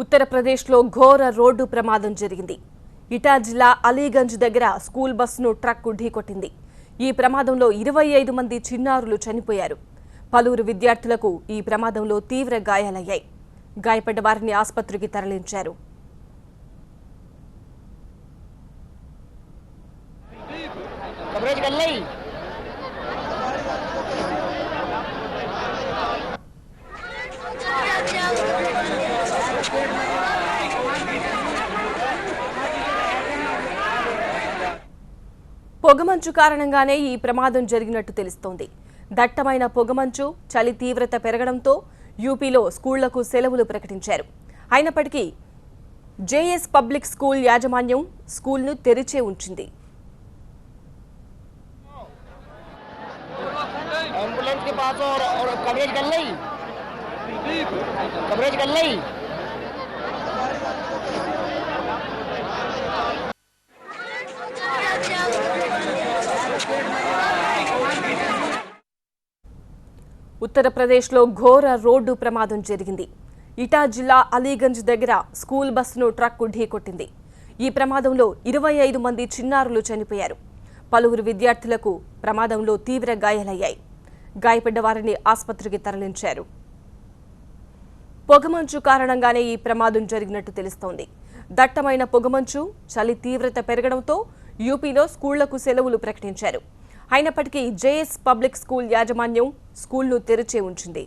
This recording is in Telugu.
ఉత్తరప్రదేశ్లో ఘోర రోడ్డు ప్రమాదం జరిగింది. ఇటా జిల్లా అలీగంజ్ దగ్గర స్కూల్ బస్సును ట్రక్ ఢీకొట్టింది. ఈ ప్రమాదంలో 25 మంది చిన్నారులు చనిపోయారు. పలువురు విద్యార్థులకు ఈ ప్రమాదంలో తీవ్ర గాయాలయ్యాయి. గాయపడ్డ వారిని ఆసుపత్రికి తరలించారు. పొగమంచు కారణంగానే ఈ ప్రమాదం జరిగినట్టు తెలుస్తోంది. దట్టమైన పొగమంచు, చలి తీవ్రత పెరగడంతో యూపీలో స్కూళ్లకు సెలవులు ప్రకటించారు. అయినప్పటికీ జేఎస్ పబ్లిక్ స్కూల్ యాజమాన్యం స్కూల్ను తెరిచే ఉంచింది. ఉత్తరప్రదేశ్లో ఘోర రోడ్డు ప్రమాదం జరిగింది. ఇటా జిల్లా అలీగంజ్ దగ్గర స్కూల్ బస్సును ట్రక్ ఢీకొట్టింది. ఈ ప్రమాదంలో 25 మంది చిన్నారులు చనిపోయారు. పలువురు విద్యార్థులకు ప్రమాదంలో తీవ్ర గాయాలయ్యాయి. గాయపడ్డ వారిని ఆసుపత్రికి తరలించారు. పొగమంచు కారణంగానే ఈ ప్రమాదం జరిగినట్టు తెలుస్తోంది. దట్టమైన పొగమంచు, చలి తీవ్రత పెరగడంతో యూపీలో స్కూళ్లకు సెలవులు ప్రకటించారు. అయినప్పటికీ జేఎస్ పబ్లిక్ స్కూల్ యాజమాన్యం స్కూల్ను తెరిచే ఉంచింది.